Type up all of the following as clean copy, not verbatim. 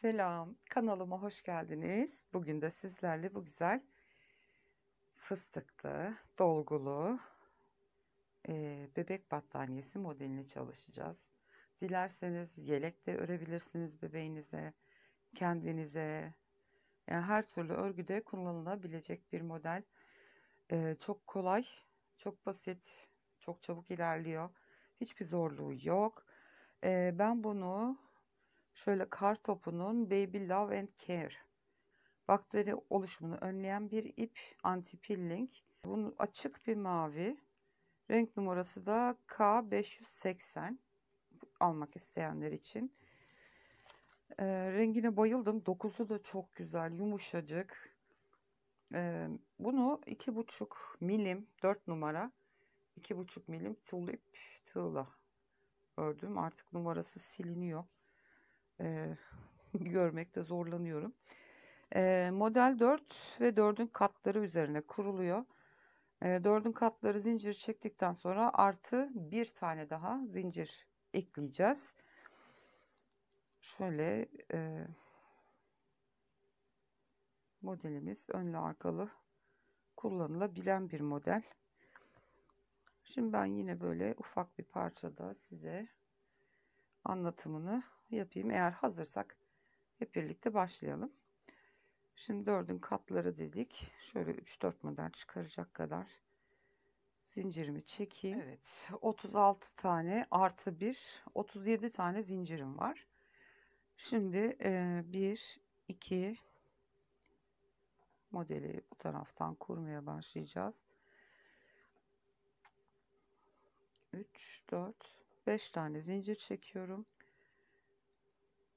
Selam, kanalıma hoş geldiniz. Bugün de sizlerle bu güzel fıstıklı, dolgulu bebek battaniyesi modelini çalışacağız. Dilerseniz yelek de örebilirsiniz bebeğinize, kendinize. Yani her türlü örgüde kullanılabilecek bir model. Çok kolay, çok basit, çok çabuk ilerliyor. Hiçbir zorluğu yok. Ben bunu şöyle kar topunun Baby Love and Care bakteri oluşumunu önleyen bir ip, anti peeling. Bunun açık bir mavi. Renk numarası da K580, almak isteyenler için. Rengine bayıldım. Dokusu da çok güzel, yumuşacık. Bunu 2,5 milim 4 numara 2,5 milim tulip tığla ördüm. Artık numarası siliniyor. Görmekte zorlanıyorum. Model 4 ve 4'ün katları üzerine kuruluyor. 4'ün katları zincir çektikten sonra artı bir tane daha zincir ekleyeceğiz. Şöyle modelimiz önlü arkalı kullanılabilen bir model. Şimdi ben yine böyle ufak bir parçada size anlatımını yapayım. Eğer hazırsak hep birlikte başlayalım. Şimdi 4'ün katları dedik. Şöyle 3-4 model çıkaracak kadar zincirimi çekeyim. Evet, 36 tane artı 1, 37 tane zincirim var. Şimdi 1, 2 modeli bu taraftan kurmaya başlayacağız. 3, 4, 5 tane zincir çekiyorum.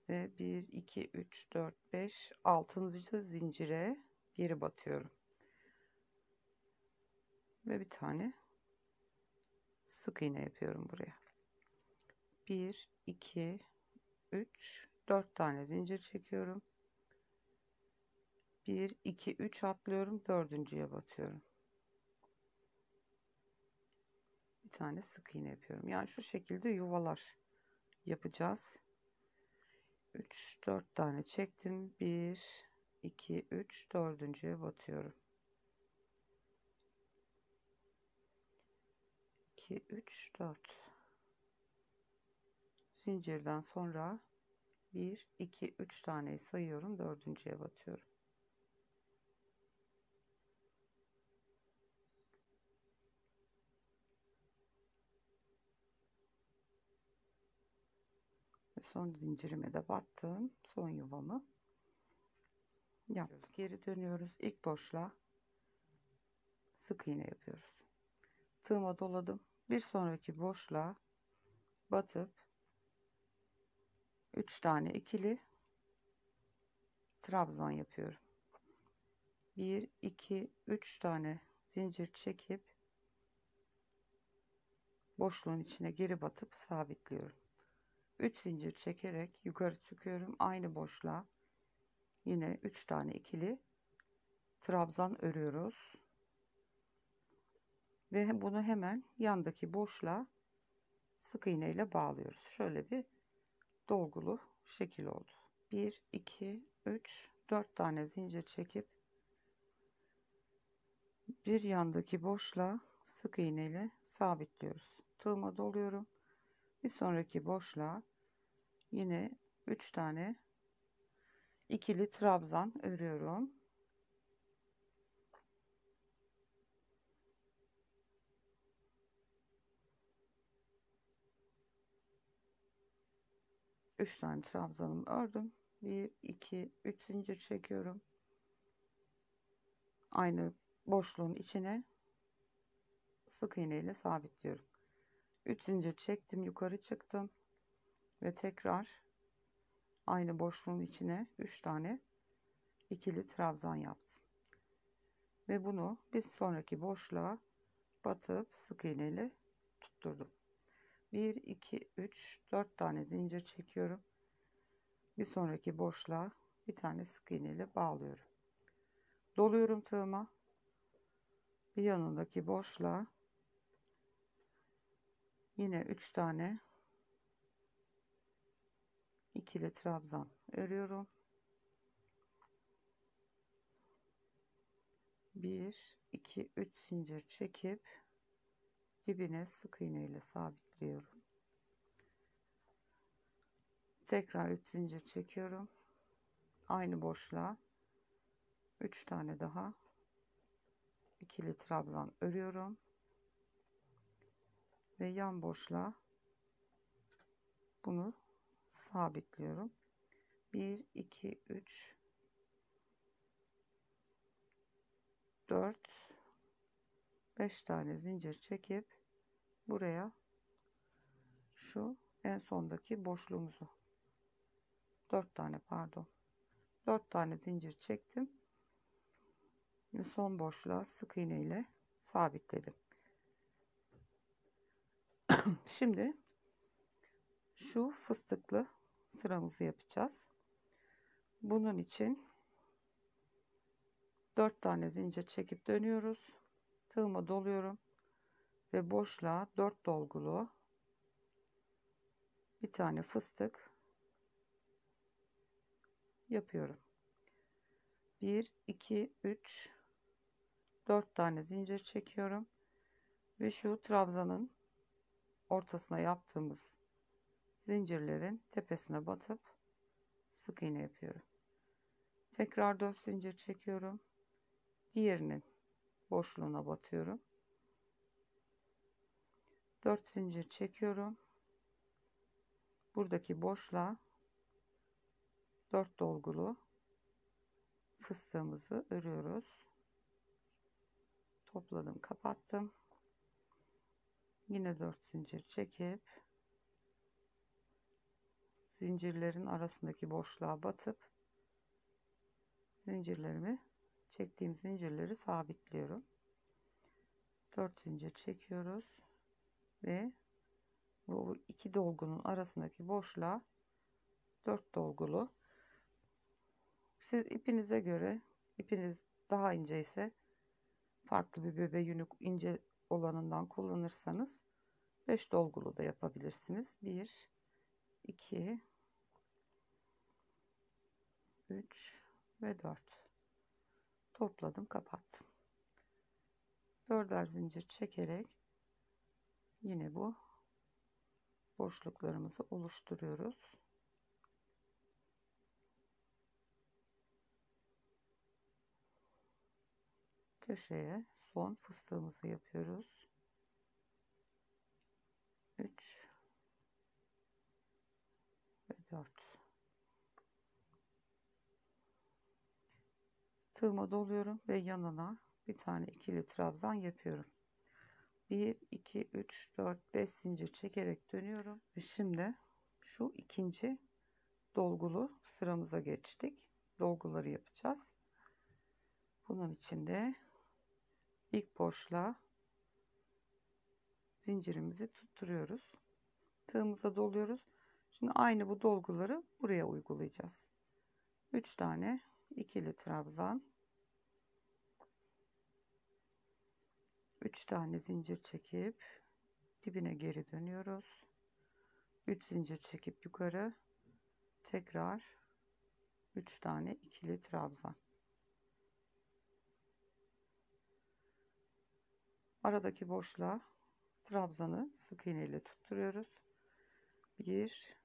Ve 1, 2, 3, 4, 5, 6. zincire geri batıyorum. Ve bir tane sık iğne yapıyorum buraya. 1, 2, 3, 4 tane zincir çekiyorum. 1, 2, 3 atlıyorum. Dördüncüye batıyorum. Bir tane sık iğne yapıyorum. Yani şu şekilde yuvalar yapacağız. 3, 4 tane çektim. 1, 2, 3, dördüncüye batıyorum. 2, 3, 4. Zincirden sonra 1, 2, 3 taneyi sayıyorum. Dördüncüye batıyorum. Ve son zincirime de battım. Son yuvamı yaptık. Geri dönüyoruz. İlk boşluğa sık iğne yapıyoruz. Tığıma doladım. Bir sonraki boşluğa batıp 3 tane ikili trabzan yapıyorum. 1, 2, 3 tane zincir çekip boşluğun içine geri batıp sabitliyorum. 3 zincir çekerek yukarı çıkıyorum. Aynı boşluğa yine 3 tane ikili trabzan örüyoruz. Ve bunu hemen yandaki boşluğa sık iğne ile bağlıyoruz. Şöyle bir dolgulu şekil oldu. 1, 2, 3, 4 tane zincir çekip bir yandaki boşluğa sık iğne ile sabitliyoruz. Tığıma doluyorum. Bir sonraki boşluğa yine 3 tane ikili trabzan örüyorum. Üç tane trabzanımı ördüm. 1, 2, 3 zincir çekiyorum. Aynı boşluğun içine sık iğne ile sabitliyorum. 3 zincir çektim, yukarı çıktım ve tekrar aynı boşluğun içine 3 tane ikili trabzan yaptım. Ve bunu bir sonraki boşluğa batıp sık iğne ile tutturdum. 1, 2, 3, 4 tane zincir çekiyorum. Bir sonraki boşluğa bir tane sık iğne ile bağlıyorum. Doluyorum tığıma. Bir yanındaki boşluğa yine 3 tane ikili trabzan örüyorum. 1 2 3 zincir çekip dibine sık iğne ile sabitliyorum. Tekrar 3 zincir çekiyorum. Aynı boşluğa 3 tane daha ikili trabzan örüyorum ve yan boşluğa bunu sabitliyorum. 1 2 3 4 5 tane zincir çekip buraya şu en sondaki boşluğumuzu 4 tane pardon 4 tane zincir çektim ve son boşluğa sık iğne ile sabitledim. Şimdi şu fıstıklı sıramızı yapacağız. Bunun için 4 tane zincir çekip dönüyoruz. Tığıma doluyorum ve boşluğa 4 dolgulu bir tane fıstık yapıyorum. 1 2 3 4 tane zincir çekiyorum ve şu trabzanın ortasına yaptığımız zincirlerin tepesine batıp sık iğne yapıyorum. Tekrar 4 zincir çekiyorum. Diğerinin boşluğuna batıyorum. 4 zincir çekiyorum. Buradaki boşluğa 4 dolgulu fıstığımızı örüyoruz. Topladım, kapattım. Yine 4 zincir çekip zincirlerin arasındaki boşluğa batıp çektiğim zincirleri sabitliyorum. 4 zincir çekiyoruz ve bu iki dolgunun arasındaki boşluğa 4 dolgulu. Siz ipinize göre, ipiniz daha ince ise farklı bir bebe yünü ince olanından kullanırsanız 5 dolgulu da yapabilirsiniz. 1 2 3 ve 4 topladım, kapattım. 4'er zincir çekerek yine bu boşluklarımızı oluşturuyoruz. Köşeye son fıstığımızı yapıyoruz. 3 ve 4. Tığıma doluyorum ve yanına bir tane ikili trabzan yapıyorum. 1 2 3 4 5 zincir çekerek dönüyorum ve şimdi şu ikinci dolgulu sıramıza geçtik. Dolguları yapacağız. Bunun için de ilk boşluğa zincirimizi tutturuyoruz. Tığımıza doluyoruz. Şimdi aynı bu dolguları buraya uygulayacağız. 3 tane ikili trabzan, 3 tane zincir çekip dibine geri dönüyoruz. 3 zincir çekip yukarı, tekrar 3 tane ikili trabzan. Aradaki boşluğa trabzanı sık iğne ile tutturuyoruz. 1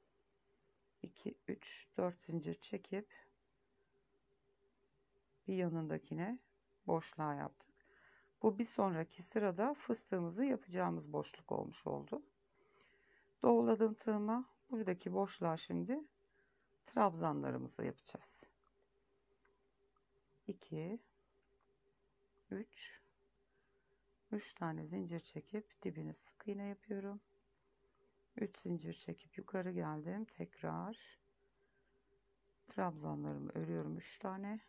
2 3 4 zincir çekip bir yanındakine boşluğa yaptık. Bu bir sonraki sırada fıstığımızı yapacağımız boşluk olmuş oldu. Doğruladım tığıma. Buradaki boşluğa şimdi trabzanlarımızı yapacağız. 2 3 tane zincir çekip dibine sık iğne yapıyorum. 3 zincir çekip yukarı geldim. Tekrar trabzanlarımı örüyorum 3 tane.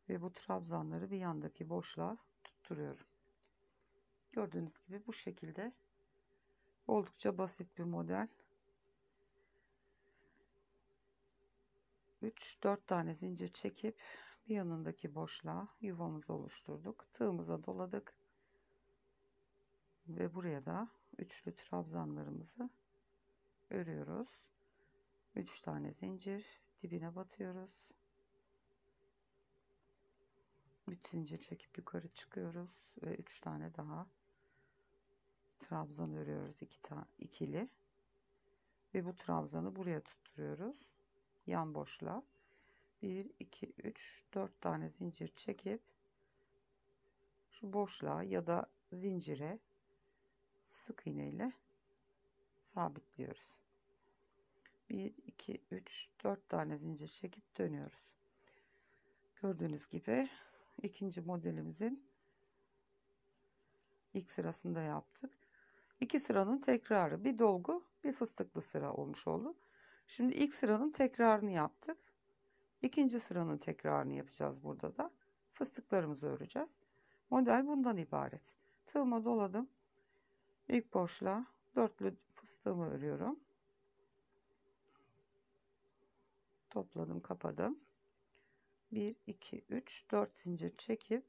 Ve bu trabzanları bir yandaki boşluğa tutturuyorum. Gördüğünüz gibi bu şekilde oldukça basit bir model. 3-4 tane zincir çekip bir yanındaki boşluğa yuvamızı oluşturduk. Tığımıza doladık. Ve buraya da üçlü trabzanlarımızı örüyoruz. 3 tane zincir, dibine batıyoruz. 3 zincir çekip yukarı çıkıyoruz ve 3 tane daha trabzan örüyoruz, ikili ve bu trabzanı buraya tutturuyoruz yan boşluğa. 1 2 3 4 tane zincir çekip şu boşluğa ya da zincire sık iğne ile sabitliyoruz. 1 2 3 4 tane zincir çekip dönüyoruz. Gördüğünüz gibi ikinci modelimizin ilk sırasında yaptık. 2 sıranın tekrarı, bir dolgu bir fıstıklı sıra olmuş oldu. Şimdi ilk sıranın tekrarını yaptık. İkinci sıranın tekrarını yapacağız burada da. Fıstıklarımızı öreceğiz. Model bundan ibaret. Tığıma doladım. İlk boşluğa dörtlü fıstığımı örüyorum. Topladım, kapadım. 1 2 3 4 zincir çekip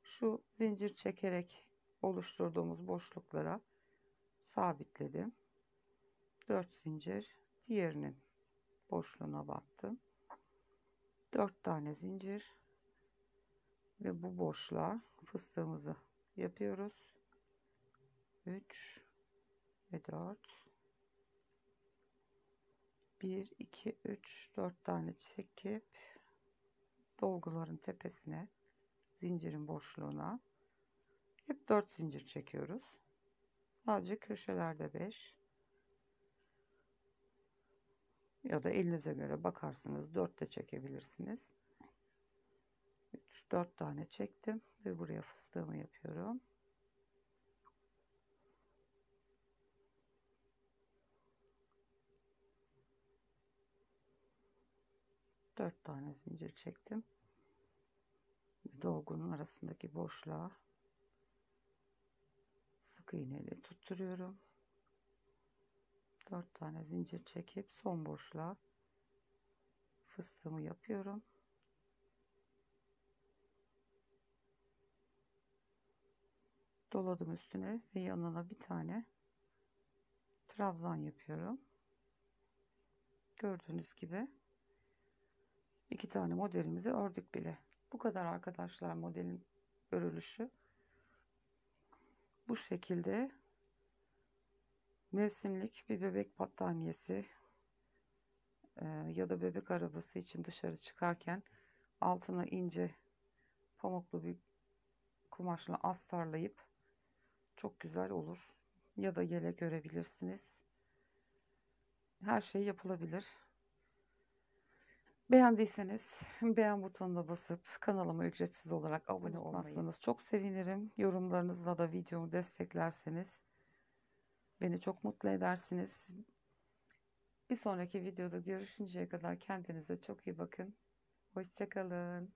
şu zincir çekerek oluşturduğumuz boşluklara sabitledim. 4 zincir, diğerinin boşluğuna battım. 4 tane zincir ve bu boşluğa fıstığımızı yapıyoruz. 3 ve 4. 1 2 3 4 tane çekip dolguların tepesine, zincirin boşluğuna hep 4 zincir çekiyoruz. Sadece köşelerde 5 ya da elinize göre bakarsınız 4 de çekebilirsiniz. 3 4 tane çektim ve buraya fıstığımı yapıyorum. Dört tane zincir çektim. Dolgunun arasındaki boşluğa sık iğne ile tutturuyorum. 4 tane zincir çekip son boşluğa fıstığımı yapıyorum. Doladım üstüne ve yanına bir tane trabzan yapıyorum. Gördüğünüz gibi 2 tane modelimizi ördük bile. Bu kadar arkadaşlar modelin örülüşü. Bu şekilde mevsimlik bir bebek battaniyesi ya da bebek arabası için dışarı çıkarken altına ince pamuklu bir kumaşla astarlayıp çok güzel olur. Ya da yelek örebilirsiniz. Her şey yapılabilir. Beğendiyseniz beğen butonuna basıp kanalıma ücretsiz olarak abone olmazsanız çok sevinirim. Yorumlarınızla da videomu desteklerseniz beni çok mutlu edersiniz. Bir sonraki videoda görüşünceye kadar kendinize çok iyi bakın. Hoşça kalın.